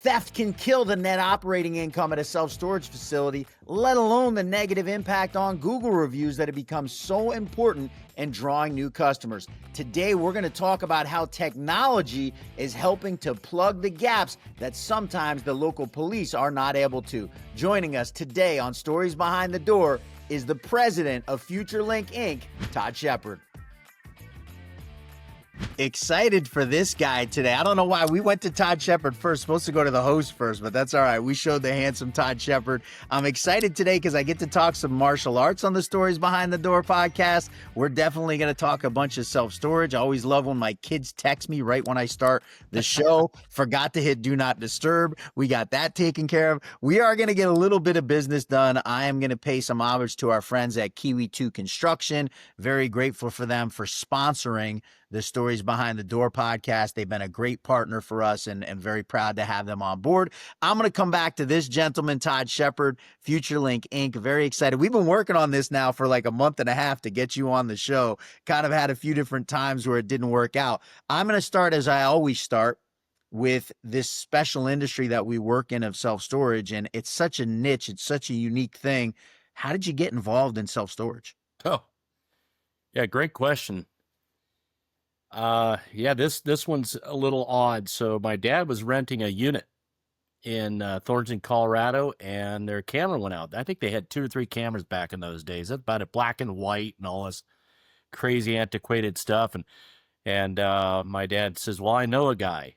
Theft can kill the net operating income at a self-storage facility, let alone the negative impact on Google reviews that have become so important in drawing new customers. Today, we're going to talk about how technology is helping to plug the gaps that sometimes the local police are not able to. Joining us today on Stories Behind the Door is the president of FutureLink Inc., Todd Shepard. Excited for this guy today. I don't know why we went to Todd Shepard first. Supposed to go to the host first, but that's all right. We showed the handsome Todd Shepard. I'm excited today because I get to talk some martial arts on the Stories Behind the Door podcast. We're definitely going to talk a bunch of self-storage. I always love when my kids text me right when I start the show. Forgot to hit Do Not Disturb. We got that taken care of. We are going to get a little bit of business done. I am going to pay some homage to our friends at Kiwi 2 Construction. Very grateful for them for sponsoring the Stories Behind the Door podcast. They've been a great partner for us and very proud to have them on board. I'm going to come back to this gentleman, Todd Shepard, FutureLink Inc. Very excited. We've been working on this now for like a month and a half to get you on the show. Kind of had a few different times where it didn't work out. I'm going to start as I always start with this special industry that we work in of self-storage. And it's such a niche. It's such a unique thing. How did you get involved in self-storage? Oh, yeah. Great question. This one's a little odd. So my dad was renting a unit in Thornton, Colorado, and their camera went out. I think they had 2 or 3 cameras back in those days. That's about it, black and white and all this crazy antiquated stuff. And my dad says, "Well, I know a guy,"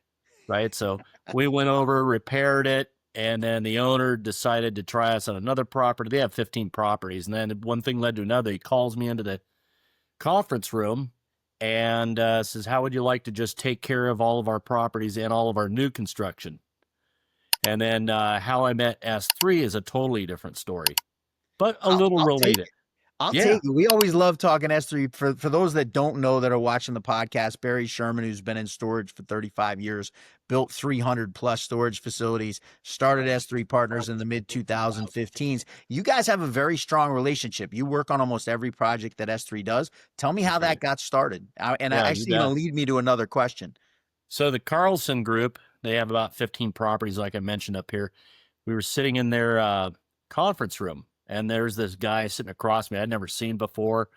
right? So we went over, repaired it, and then the owner decided to try us on another property. They have 15 properties, and then one thing led to another. He calls me into the conference room and says, "How would you like to just take care of all of our properties and all of our new construction?" And then how I met S3 is a totally different story, but a little related. I'll take it. We always love talking S3. For those that don't know that are watching the podcast, Barry Sherman, who's been in storage for 35 years, built 300 plus storage facilities, started S3 Partners in the mid 2015s. You guys have a very strong relationship. You work on almost every project that S3 does. Tell me how that got started. And actually, going to lead me to another question. So the Carlson Group, they have about 15 properties, like I mentioned up here. We were sitting in their conference room, and there's this guy sitting across me I'd never seen before.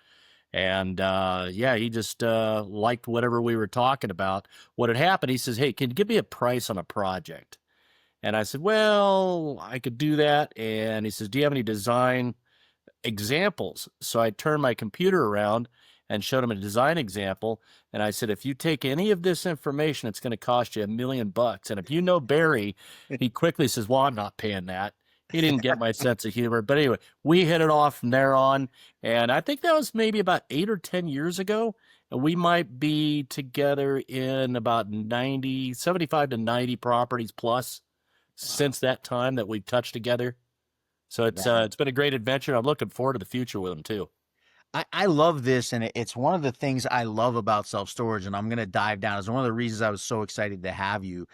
And he just liked whatever we were talking about. What had happened, he says, "Hey, can you give me a price on a project?" And I said, "Well, I could do that." And he says, "Do you have any design examples?" So I turned my computer around and showed him a design example. And I said, "If you take any of this information, it's going to cost you $1 million. And if you know Barry," he quickly says, "Well, I'm not paying that." He didn't get my sense of humor. But anyway, we hit it off from there on. And I think that was maybe about 8 or 10 years ago. And we might be together in about 75 to 90 properties plus since that time that we've touched together. So it's been a great adventure. I'm looking forward to the future with him too. I love this, and it's one of the things I love about self-storage, and I'm going to dive down. It's one of the reasons I was so excited to have you.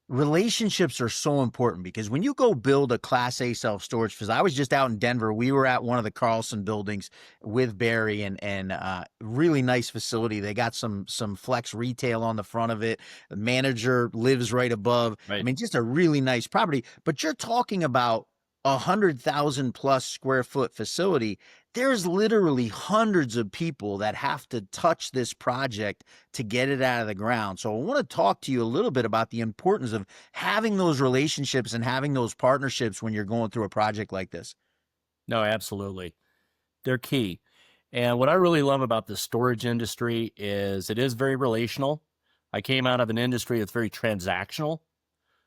Relationships are so important because when you go build a Class A self-storage facility, I was just out in Denver. We were at one of the Carlson buildings with Barry and really nice facility. They got some flex retail on the front of it. The manager lives right above. Right. I mean, just a really nice property. But you're talking about 100,000 plus square foot facility. There's literally hundreds of people that have to touch this project to get it out of the ground. So I want to talk to you a little bit about the importance of having those relationships and having those partnerships when you're going through a project like this. No, absolutely. They're key. And what I really love about the storage industry is it is very relational. I came out of an industry that's very transactional.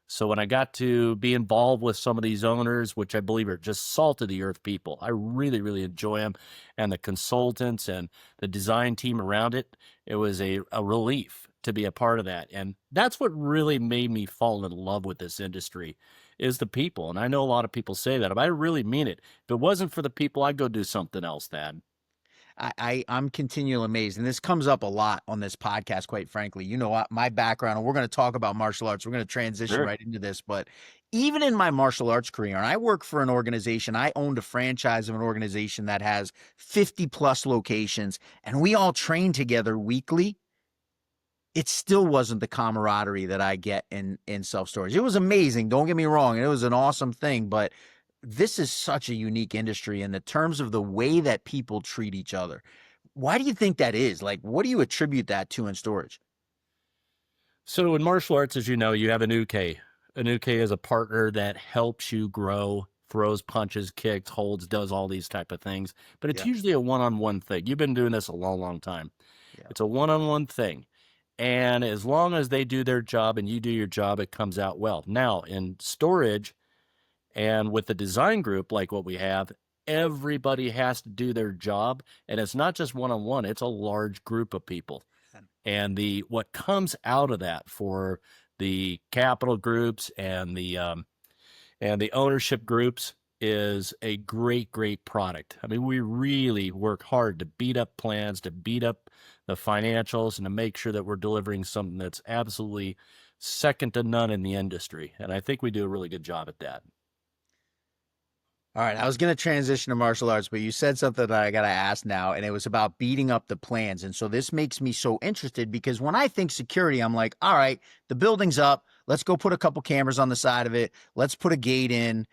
So when I got to be involved with some of these owners, which I believe are just salt of the earth people, I really, really enjoy them. And the consultants and the design team around it, it was a relief to be a part of that. And that's what really made me fall in love with this industry is the people. And I know a lot of people say that, but I really mean it. If it wasn't for the people, I'd go do something else, Thad. I'm continually amazed, and this comes up a lot on this podcast, quite frankly. You know, my background, and we're going to talk about martial arts. We're going to transition right into this, but even in my martial arts career, and I work for an organization, I owned a franchise of an organization that has 50 plus locations, and we all train together weekly. it still wasn't the camaraderie that I get in self-storage. It was amazing, don't get me wrong, and it was an awesome thing, but this is such a unique industry in the terms of the way that people treat each other. Why do you think that is? Like, what do you attribute that to in storage? So in martial arts, as you know, you have an uke. An uke is a partner that helps you grow, throws punches, kicks, holds, does all these type of things. But it's Yeah, usually a one-on-one thing. You've been doing this a long, long time. yeah. It's a one-on-one thing. And as long as they do their job and you do your job, it comes out well. Now, in storage and with the design group like what we have, everybody has to do their job. And it's not just one-on-one, it's a large group of people. And the what comes out of that for the capital groups and the ownership groups is a great, great product. I mean, we really work hard to beat up plans, to beat up the financials, and to make sure that we're delivering something that's absolutely second to none in the industry. And I think we do a really good job at that. All right, I was going to transition to martial arts, but you said something that I got to ask now, and it was about beating up the plans. And so this makes me so interested because when I think security, I'm like, all right, the building's up. Let's go put a couple cameras on the side of it. Let's put a gate in.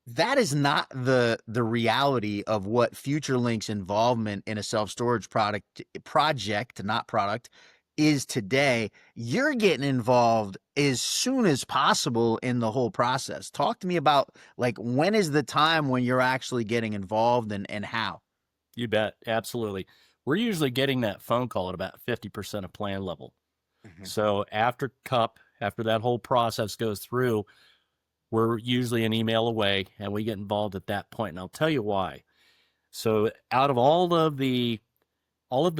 That is not the reality of what FutureLink's involvement in a self-storage project, not product, is today. You're getting involved as soon as possible in the whole process. Talk to me about like when is the time when you're actually getting involved and how? You bet. Absolutely. We're usually getting that phone call at about 50% of plan level. Mhm. So after CUP, after that whole process goes through, we're usually an email away and we get involved at that point. And I'll tell you why. So out of all of the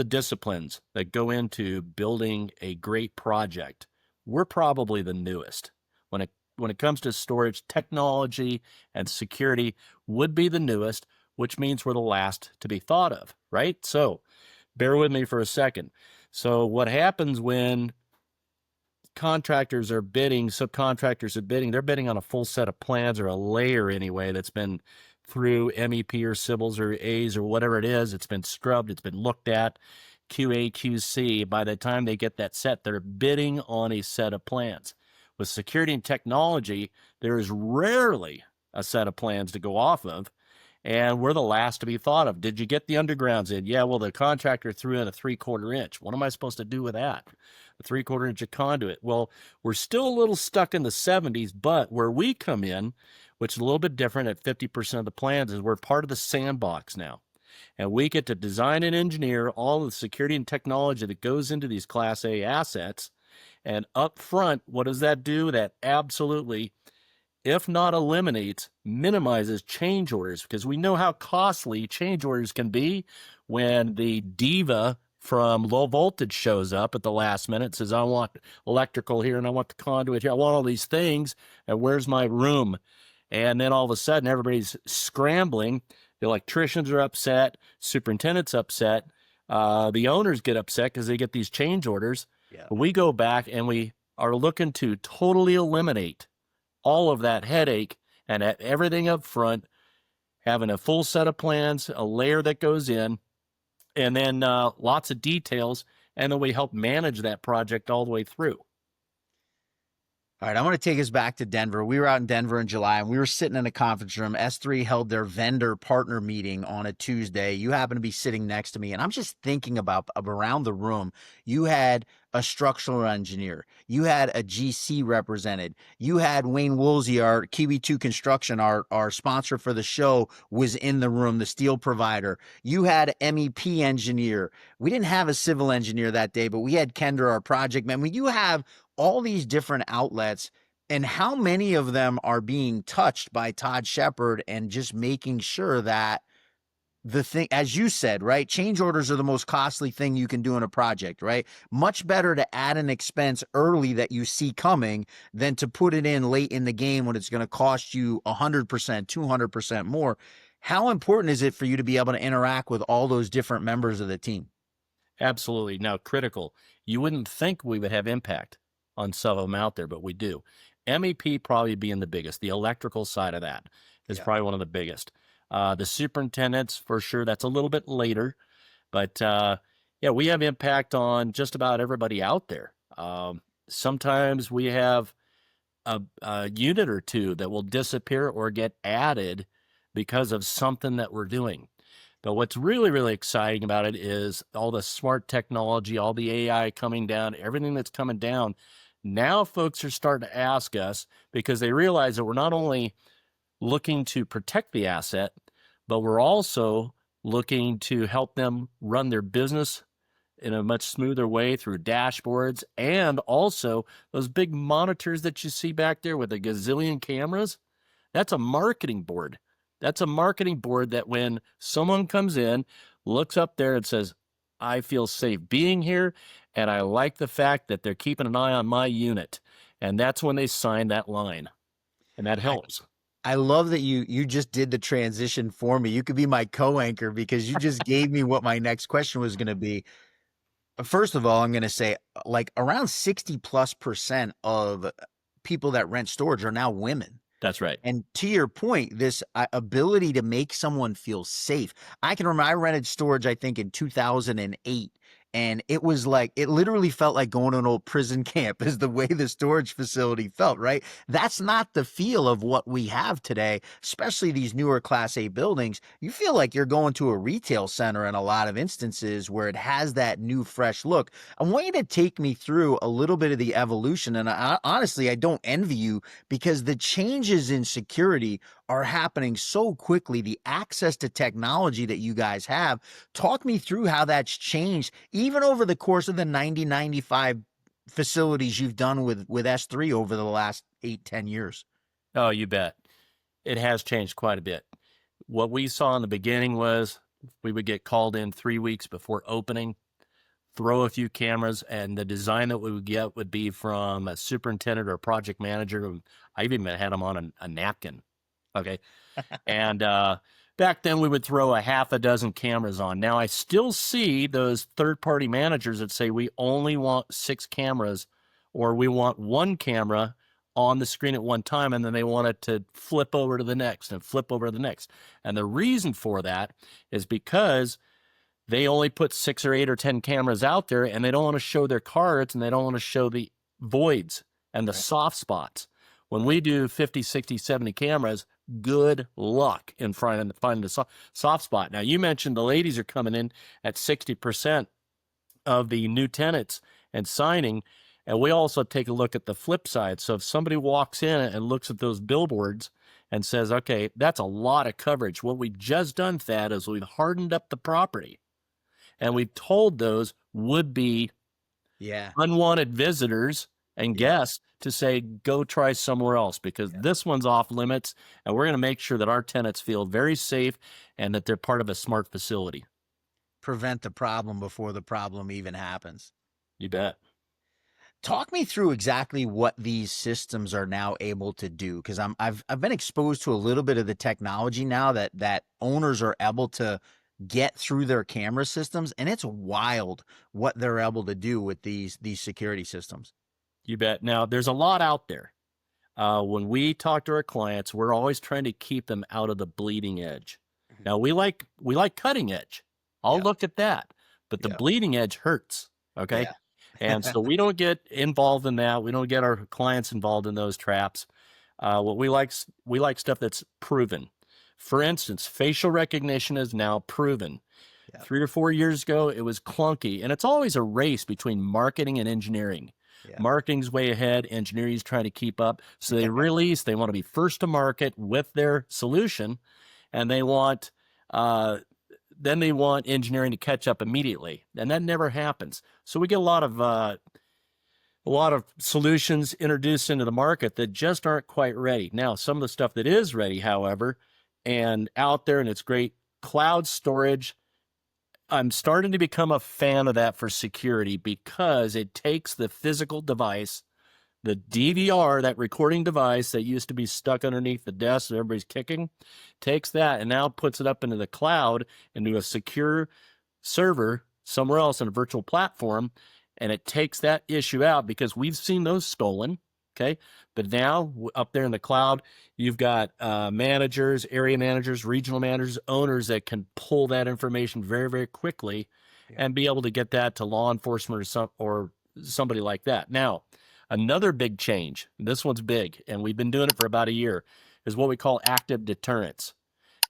disciplines that go into building a great project, we're probably the newest. When it comes to storage technology and security would be the newest, which means we're the last to be thought of, right? So bear with me for a second. So what happens when contractors are bidding, subcontractors are bidding, they're bidding on a full set of plans or a layer anyway that's been through MEP or civils or A's or whatever it is. It's been scrubbed, it's been looked at, QA, QC. By the time they get that set, they're bidding on a set of plans. With security and technology, there is rarely a set of plans to go off of, and we're the last to be thought of. Did you get the undergrounds in? Yeah, well, the contractor threw in a 3/4 inch. What am I supposed to do with that? A 3/4 inch of conduit. Well, we're still a little stuck in the 70s, but where we come in, which is a little bit different at 50% of the plans, is we're part of the sandbox now. And we get to design and engineer all the security and technology that goes into these Class A assets. And up front, what does that do? That absolutely, if not eliminates, minimizes change orders, because we know how costly change orders can be when the diva from low voltage shows up at the last minute, says, I want electrical here and I want the conduit here. I want all these things. And where's my room? And then all of a sudden, everybody's scrambling. The electricians are upset. Superintendent's upset. The owners get upset because they get these change orders. Yeah. We go back and we are looking to totally eliminate all of that headache and everything up front, having a full set of plans, a layer that goes in, and then lots of details. And then we help manage that project all the way through. All right, I want to take us back to Denver. We were out in Denver in July and we were sitting in a conference room. S3 held their vendor partner meeting on a Tuesday. You happen to be sitting next to me, and I'm just thinking about around the room. You had a structural engineer, you had a GC represented, you had Wayne Woolsey, our Kiwi2 Construction, our sponsor for the show, was in the room, the steel provider. You had MEP engineer. We didn't have a civil engineer that day, but we had Kendra, our project man. When you have all these different outlets, and how many of them are being touched by Todd Shepard and just making sure that the thing, as you said, right? Change orders are the most costly thing you can do in a project, right? Much better to add an expense early that you see coming than to put it in late in the game when it's going to cost you 100%, 200% more. How important is it for you to be able to interact with all those different members of the team? Absolutely. Now, critical. You wouldn't think we would have impact on some of them out there, but we do. MEP probably being the biggest. The electrical side of that is probably one of the biggest. The superintendents, for sure, that's a little bit later, but Yeah, we have impact on just about everybody out there. Sometimes we have a unit or two that will disappear or get added because of something that we're doing. But what's really, really exciting about it is all the smart technology, all the AI coming down, everything that's coming down. Now folks are starting to ask us because they realize that we're not only looking to protect the asset, but we're also looking to help them run their business in a much smoother way through dashboards and also those big monitors that you see back there with a gazillion cameras. That's a marketing board. That's a marketing board that when someone comes in, looks up there and says, I feel safe being here, and I like the fact that they're keeping an eye on my unit. And that's when they sign that line. And that I, helps. I love that you just did the transition for me. You could be my co-anchor because you just gave me what my next question was going to be. First of all, I'm going to say like around 60+% of people that rent storage are now women. That's right. And to your point, this ability to make someone feel safe. I can remember I rented storage, I think, in 2008. And it was like, it literally felt like going to an old prison camp, is the way the storage facility felt, right? That's not the feel of what we have today, especially these newer Class A buildings. You feel like you're going to a retail center in a lot of instances where it has that new, fresh look. I want you to take me through a little bit of the evolution. And honestly, I don't envy you because the changes in security are happening so quickly. The access to technology that you guys have, talk me through how that's changed, even over the course of the 95 facilities you've done with S3 over the last 8-10 years. Oh, you bet. It has changed quite a bit. What we saw in the beginning was we would get called in 3 weeks before opening, throw a few cameras, and the design that we would get would be from a superintendent or a project manager. I even had them on a napkin. Okay. And back then we would throw a half a dozen cameras on. Now I still see those third-party managers that say we only want 6 cameras or we want 1 camera on the screen at one time, and then they want it to flip over to the next and flip over to the next. And the reason for that is because they only put 6 or 8 or 10 cameras out there, and they don't want to show their cards, and they don't want to show the voids and the soft spots. When we do 50, 60, 70 cameras, good luck in finding the soft spot. Now, you mentioned the ladies are coming in at 60% of the new tenants and signing, and we also take a look at the flip side. So if somebody walks in and looks at those billboards and says, okay, that's a lot of coverage. What we've just done, Thad, is we've hardened up the property. And we've told those would-be unwanted visitors and guests to say, go try somewhere else because this one's off limits, and we're going to make sure that our tenants feel very safe and that they're part of a smart facility. Prevent the problem before the problem even happens. You bet. Talk me through exactly what these systems are now able to do, because I've been exposed to a little bit of the technology now that owners are able to get through their camera systems, and it's wild what they're able to do with these security systems. You bet. Now, there's a lot out there. When we talk to our clients, we're always trying to keep them out of the bleeding edge. Now, we like cutting edge. I'll look at that, but the bleeding edge hurts. Okay. Yeah. And so we don't get involved in that. We don't get our clients involved in those traps. What we like stuff that's proven. For instance, facial recognition is now proven. 3 or 4 years ago, it was clunky, and it's always a race between marketing and engineering. Marketing's way ahead, engineering's trying to keep up. So they want to be first to market with their solution, and they want engineering to catch up immediately, and that never happens. So we get a lot of solutions introduced into the market that just aren't quite ready. Now, some of the stuff that is ready, however, and out there, and it's great, cloud storage. I'm starting to become a fan of that for security because it takes the physical device, the DVR, that recording device that used to be stuck underneath the desk that everybody's kicking, takes that and now puts it up into the cloud, into a secure server somewhere else in a virtual platform, and it takes that issue out because we've seen those stolen. Okay. But now up there in the cloud, you've got managers, area managers, regional managers, owners that can pull that information very, very quickly Yeah. and be able to get that to law enforcement or somebody like that. Now, another big change, this one's big, and we've been doing it for about a year, is what we call active deterrence.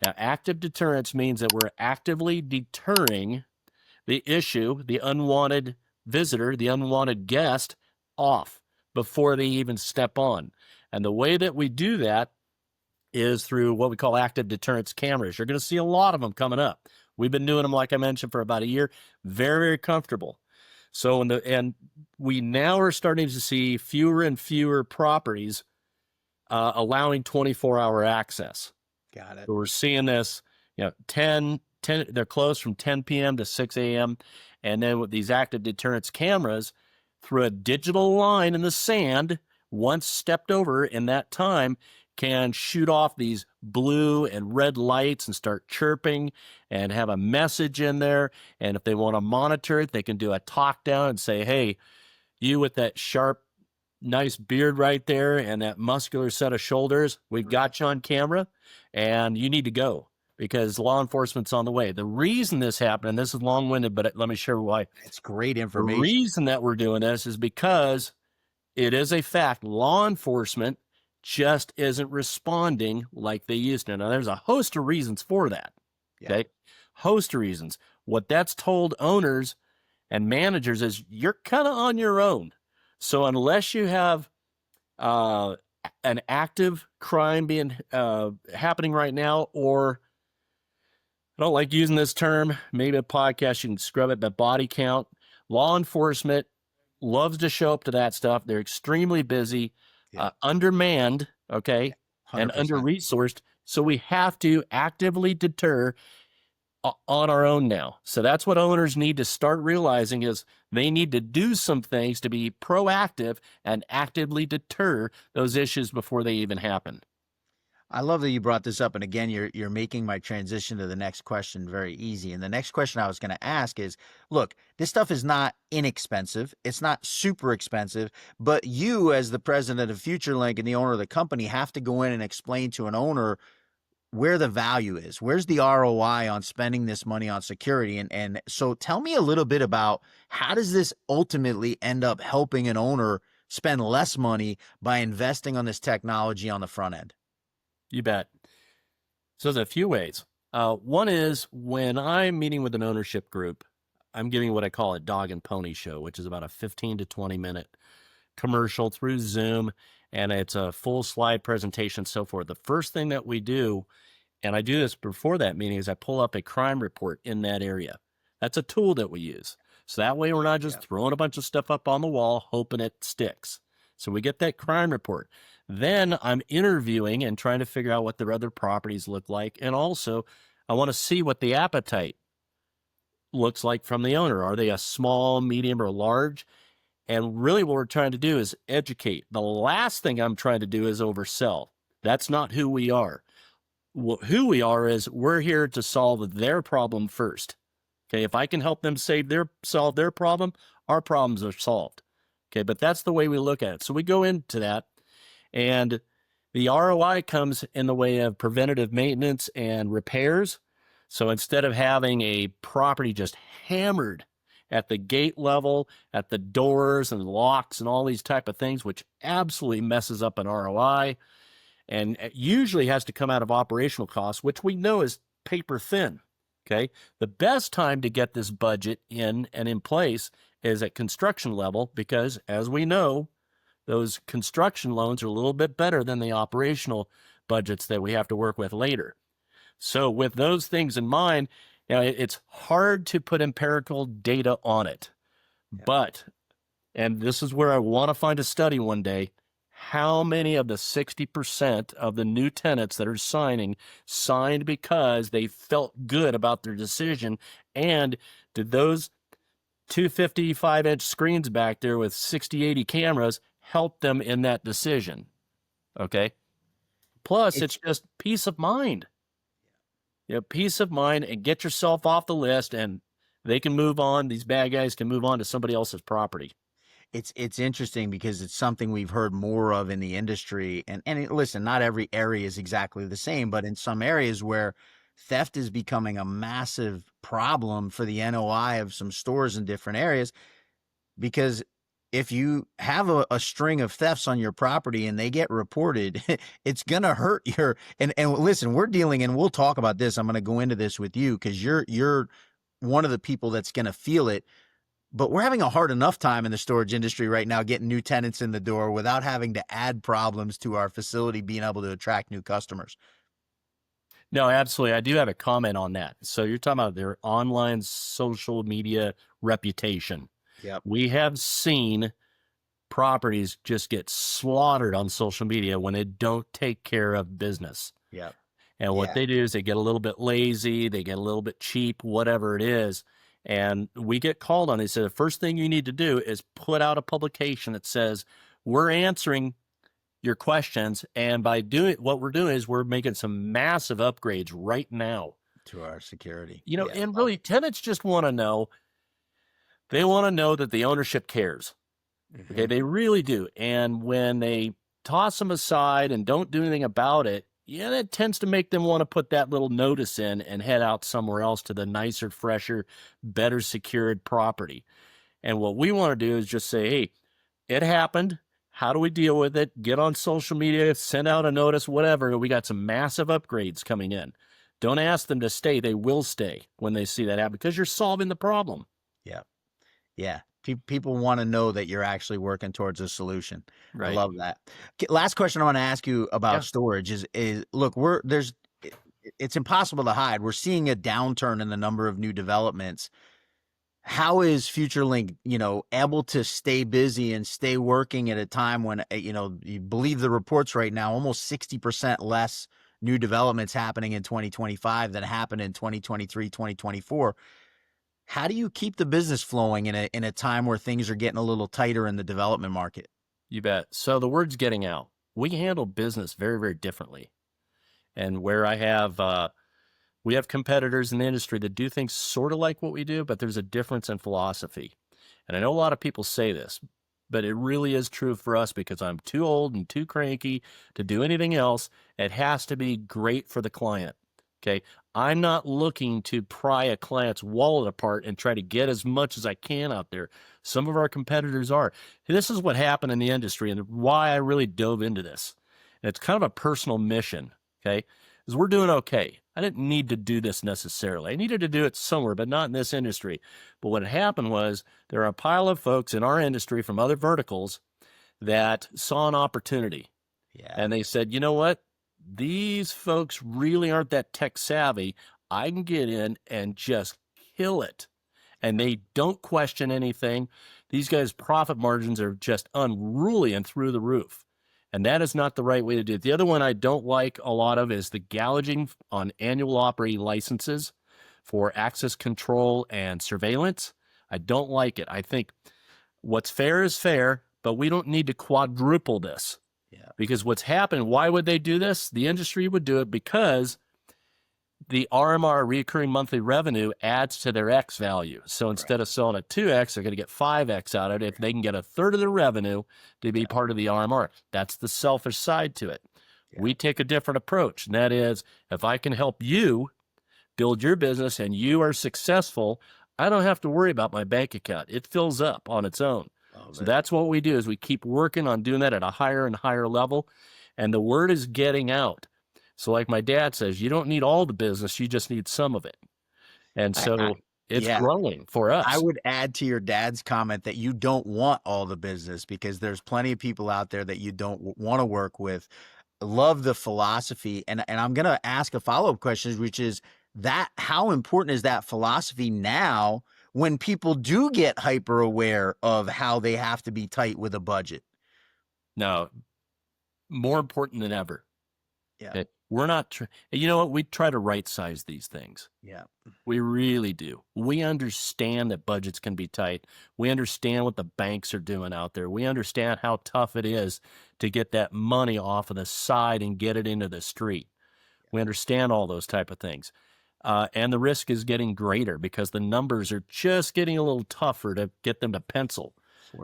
Now, active deterrence means that we're actively deterring the issue, the unwanted visitor, the unwanted guest off before they even step on. And the way that we do that is through what we call active deterrence cameras. You're going to see a lot of them coming up. We've been doing them, like I mentioned, for about a year. Very, very comfortable. So, and we now are starting to see fewer and fewer properties allowing 24-hour access. Got it. So we're seeing this, 10, they're closed from 10 p.m. to 6 a.m. And then with these active deterrence cameras, through a digital line in the sand, once stepped over in that time, can shoot off these blue and red lights and start chirping and have a message in there. And if they want to monitor it, they can do a talk down and say, hey, you with that sharp, nice beard right there and that muscular set of shoulders, we've got you on camera and you need to go because law enforcement's on the way. The reason this happened, and this is long-winded, but let me share why. It's great The information. reason that we're doing this is because it is a fact. Law enforcement just isn't responding like they used to. Now, there's a host of reasons for that. Yeah. Okay. Host of reasons. What that's told owners and managers is you're kind of on your own. So unless you have an active crime being happening right now, or I don't like using this term, maybe a podcast, you can scrub it, but body count, law enforcement loves to show up to that stuff. They're extremely busy, undermanned, okay, 100%. and under-resourced. So we have to actively deter on our own now. So that's what owners need to start realizing is they need to do some things to be proactive and actively deter those issues before they even happen. I love that you brought this up. And again, you're making my transition to the next question very easy. And the next question I was going to ask is, look, this stuff is not inexpensive. It's not super expensive, but you as the president of FutureLink and the owner of the company have to go in and explain to an owner where the value is. Where's the ROI on spending this money on security? And so tell me a little bit about how does this ultimately end up helping an owner spend less money by investing on this technology on the front end? You bet. So there's a few ways. One is when I'm meeting with an ownership group, I'm giving what I call a dog and pony show, which is about a 15 to 20 minute commercial through Zoom. And it's a full slide presentation, so forth. The first thing that we do, and I do this before that meeting, is I pull up a crime report in that area. That's a tool that we use. So that way we're not just throwing a bunch of stuff up on the wall, hoping it sticks. So we get that crime report. Then I'm interviewing and trying to figure out what their other properties look like. And also, I want to see what the appetite looks like from the owner. Are they a small, medium, or large? And really what we're trying to do is educate. The last thing I'm trying to do is oversell. That's not who we are. Who we are is we're here to solve their problem first. Okay, if I can help them solve their problem, our problems are solved. Okay, but that's the way we look at it. So we go into that, and the ROI comes in the way of preventative maintenance and repairs. So instead of having a property just hammered at the gate level, at the doors and locks and all these type of things, which absolutely messes up an ROI and it usually has to come out of operational costs, which we know is paper thin. Okay, the best time to get this budget in and in place is at construction level, because as we know, those construction loans are a little bit better than the operational budgets that we have to work with later. So with those things in mind, it's hard to put empirical data on it. But, and this is where I want to find a study one day, how many of the 60% of the new tenants that are signed because they felt good about their decision? And did those 255-inch screens back there with 60, 80 cameras help them in that decision? Okay. Plus, it's just peace of mind. Peace of mind, and get yourself off the list, and they can move on. These bad guys can move on to somebody else's property. It's interesting because it's something we've heard more of in the industry. And listen, not every area is exactly the same, but in some areas where theft is becoming a massive problem for the NOI of some stores in different areas. Because if you have a string of thefts on your property and they get reported, it's gonna hurt your, and listen, we're dealing, and we'll talk about this. I'm gonna go into this with you because you're one of the people that's gonna feel it. But we're having a hard enough time in the storage industry right now getting new tenants in the door without having to add problems to our facility being able to attract new customers. No, absolutely. I do have a comment on that. So you're talking about their online social media reputation. Yep. We have seen properties just get slaughtered on social media when they don't take care of business. Yep. And what Yeah. they do is they get a little bit lazy, they get a little bit cheap, whatever it is. And we get called on. They say the first thing you need to do is put out a publication that says, we're answering your questions. And by doing what we're doing is we're making some massive upgrades right now To our security. You know, Yeah. and really tenants just want to know, they want to know that the ownership cares. Okay, they really do. And when they toss them aside and don't do anything about it, yeah, that tends to make them want to put that little notice in and head out somewhere else to the nicer, fresher, better secured property. And what we want to do is just say, hey, it happened. How do we deal with it? Get on social media, send out a notice, whatever. We got some massive upgrades coming in. Don't ask them to stay. They will stay when they see that happen because you're solving the problem. Yeah. Yeah. People want to know that you're actually working towards a solution. Right. I love that. Last question I want to ask you about storage is look, it's impossible to hide. We're seeing a downturn in the number of new developments. How is FutureLink, able to stay busy and stay working at a time when, you believe the reports right now, almost 60% less new developments happening in 2025 than happened in 2023, 2024. How do you keep the business flowing in a time where things are getting a little tighter in the development market? You bet. So the word's getting out. We handle business very, very differently. And where we have competitors in the industry that do things sort of like what we do, but there's a difference in philosophy. And I know a lot of people say this, but it really is true for us because I'm too old and too cranky to do anything else. It has to be great for the client. Okay. I'm not looking to pry a client's wallet apart and try to get as much as I can out there. Some of our competitors are. This is what happened in the industry and why I really dove into this. And it's kind of a personal mission. Okay. Because we're doing okay. I didn't need to do this necessarily. I needed to do it somewhere, but not in this industry. But what happened was there are a pile of folks in our industry from other verticals that saw an opportunity. Yeah. And they said, you know what? These folks really aren't that tech savvy. I can get in and just kill it. And they don't question anything. These guys' profit margins are just unruly and through the roof. And that is not the right way to do it. The other one I don't like a lot of is the gouging on annual operating licenses for access control and surveillance. I don't like it. I think what's fair is fair, but we don't need to quadruple this. Yeah. Because what's happened, why would they do this? The industry would do it because the RMR, recurring monthly revenue, adds to their X value. So instead of selling at 2X, they're going to get 5X out of it if they can get a third of the revenue to be part of the RMR. That's the selfish side to it. Yeah. We take a different approach, and that is if I can help you build your business and you are successful, I don't have to worry about my bank account. It fills up on its own. So that's what we do is we keep working on doing that at a higher and higher level, and the word is getting out. So like my dad says, you don't need all the business, you just need some of it. And so it's growing for us. I would add to your dad's comment that you don't want all the business because there's plenty of people out there that you don't want to work with. Love the philosophy. And I'm going to ask a follow-up question, which is that how important is that philosophy now when people do get hyper aware of how they have to be tight with a budget? No, more important than ever. Yeah. Okay? We're not, you know what? We try to right size these things. Yeah. We really do. We understand that budgets can be tight. We understand what the banks are doing out there. We understand how tough it is to get that money off of the side and get it into the street. We understand all those type of things. And the risk is getting greater because the numbers are just getting a little tougher to get them to pencil.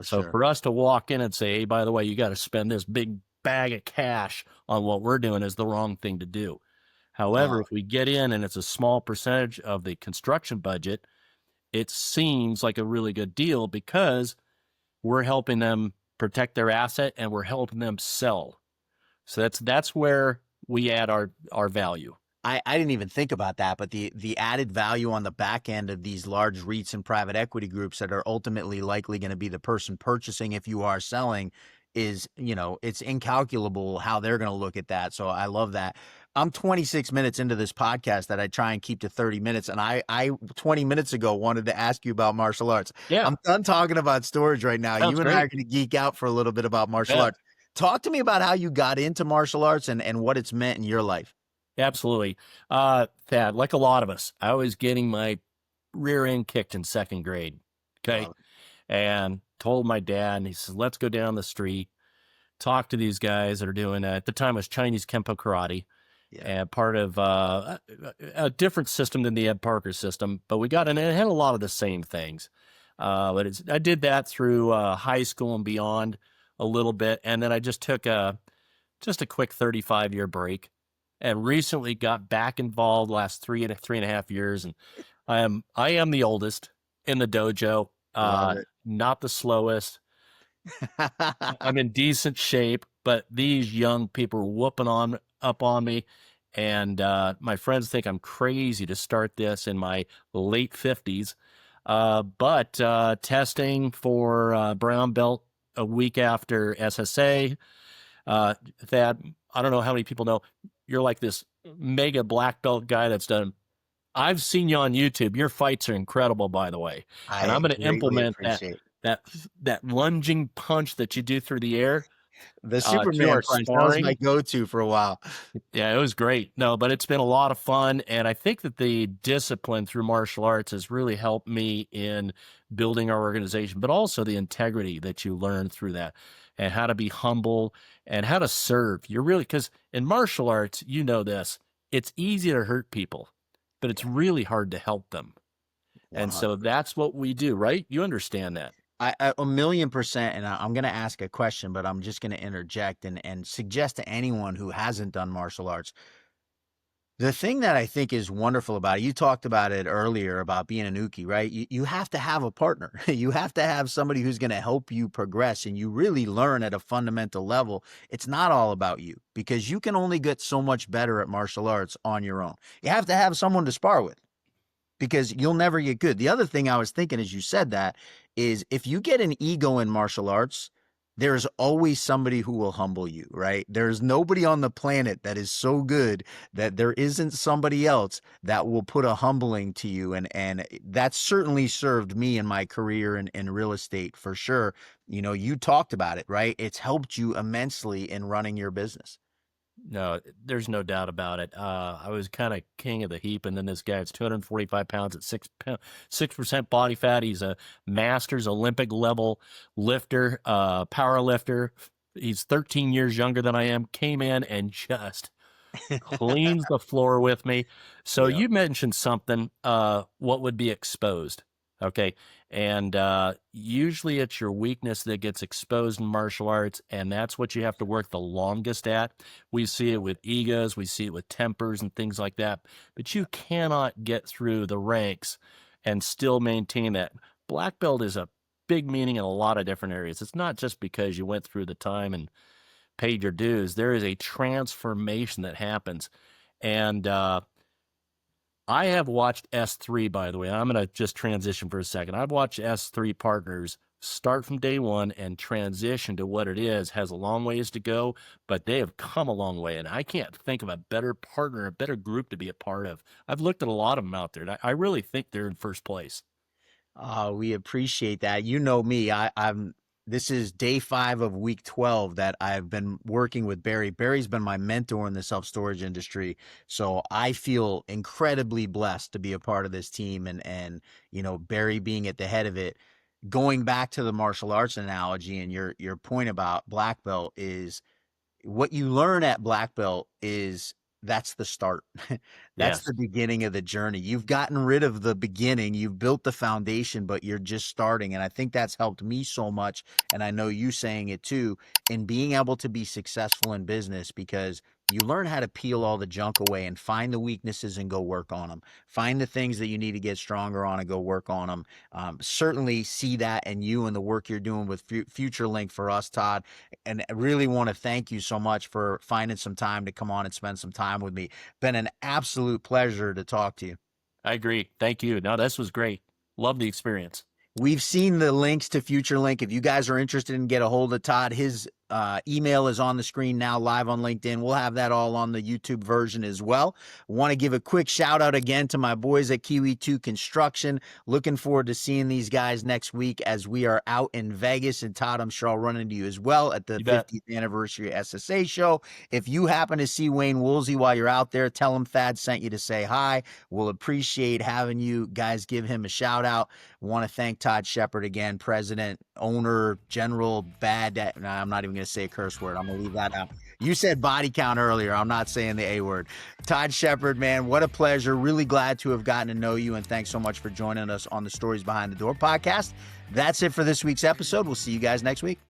For us to walk in and say, hey, by the way, you got to spend this big bag of cash on what we're doing is the wrong thing to do. However, Oh, if we get in and it's a small percentage of the construction budget, it seems like a really good deal because we're helping them protect their asset and we're helping them sell. So that's where we add our value. I didn't even think about that, but the added value on the back end of these large REITs and private equity groups that are ultimately likely going to be the person purchasing if you are selling is, it's incalculable how they're going to look at that. So I love that. I'm 26 minutes into this podcast that I try and keep to 30 minutes. And I 20 minutes ago wanted to ask you about martial arts. Yeah, I'm done talking about storage right now. sounds You and I great. are going to geek out for a little bit about martial Yeah, arts. Talk to me about how you got into martial arts and what it's meant in your life. absolutely. Thad, like a lot of us, I was getting my rear end kicked in second grade. Okay. Love it. And told my dad, and he says, let's go down the street, talk to these guys that are doing, at the time it was Chinese Kempo Karate, Yeah. and part of a different system than the Ed Parker system, but we got in, and it had a lot of the same things. But I did that through high school and beyond a little bit, and then I just took just a quick 35-year break, and recently got back involved last three and a half years, and I am the oldest in the dojo, Love it. not the slowest. I'm in decent shape, but these young people are whooping on up on me, and my friends think I'm crazy to start this in my late 50s. But testing for brown belt a week after SSA. Thad, I don't know how many people know you're like this mega black belt guy that's done. I've seen you on YouTube. Your fights are incredible, by the way, and I'm I going to greatly implement appreciate that that lunging punch that you do through the air the to Superman our punch. That was my sparring. go-to for a while. Yeah, it was great. No, but it's been a lot of fun. And I think that the discipline through martial arts has really helped me in building our organization, but also the integrity that you learn through that and how to be humble and how to serve. You're really, because in martial arts, you know this, it's easy to hurt people, but it's Yeah, really hard to help them. And so 100%. that's what we do, right? You understand that. I a million percent, and I'm going to ask a question, but I'm just going to interject and suggest to anyone who hasn't done martial arts. The thing that I think is wonderful about it, you talked about it earlier about being an uke, right? You have to have a partner. You have to have somebody who's going to help you progress, and you really learn at a fundamental level. It's not all about you because you can only get so much better at martial arts on your own. You have to have someone to spar with because you'll never get good. The other thing I was thinking as you said that is if you get an ego in martial arts, there's always somebody who will humble you, right? There's nobody on the planet that is so good that there isn't somebody else that will put a humbling to you. And that's certainly served me in my career in real estate for sure. You talked about it, right? It's helped you immensely in running your business. No, there's no doubt about it. I was kind of king of the heap, and then this guy, it's 245 pounds at 6% body fat. He's a Masters Olympic level lifter, power lifter. He's 13 years younger than I am. Came in and just cleans the floor with me. So Yeah. you mentioned something, what would be exposed. Okay. And usually it's your weakness that gets exposed in martial arts. And that's what you have to work the longest at. We see it with egos, we see it with tempers and things like that. But you cannot get through the ranks and still maintain that. Black belt is a big meaning in a lot of different areas. It's not just because you went through the time and paid your dues. There is a transformation that happens. And I have watched S3, by the way. I'm going to just transition for a second. I've watched S3 partners start from day one and transition to what it is. Has a long ways to go, but they have come a long way. And I can't think of a better partner, a better group to be a part of. I've looked at a lot of them out there, and I really think they're in first place. We appreciate that. You know me. This is day 5 of week 12 that I've been working with Barry. Barry's been my mentor in the self-storage industry. So I feel incredibly blessed to be a part of this team and Barry being at the head of it. Going back to the martial arts analogy and your point about black belt is what you learn at black belt is that's the start. That's Yes. the beginning of the journey. You've gotten rid of the beginning, you've built the foundation, but you're just starting. And I think that's helped me so much. And I know you saying it too, in being able to be successful in business because You learn how to peel all the junk away and find the weaknesses and go work on them. Find the things that you need to get stronger on and go work on them. Certainly see that in you and the work you're doing with Future Link for us, Todd. And I really want to thank you so much for finding some time to come on and spend some time with me. Been an absolute pleasure to talk to you. I agree. Thank you. No, this was great. Love the experience. We've seen the links to Future Link. If you guys are interested in get a hold of Todd, his email is on the screen now, live on LinkedIn. We'll have that all on the YouTube version as well. Want to give a quick shout out again to my boys at Kiwi 2 Construction. Looking forward to seeing these guys next week as we are out in Vegas. And Todd, I'm sure I'll run into you as well at the 50th anniversary SSA show. If you happen to see Wayne Woolsey while you're out there, tell him Thad sent you to say hi. We'll appreciate having you guys. Give him a shout out. Want to thank Todd Shepard again, president, owner, general, I'm not even going to say a curse word. I'm going to leave that out. You said body count earlier. I'm not saying the A word. Todd Shepard, man, what a pleasure. Really glad to have gotten to know you, and thanks so much for joining us on the Stories Behind the Door podcast. That's it for this week's episode. We'll see you guys next week.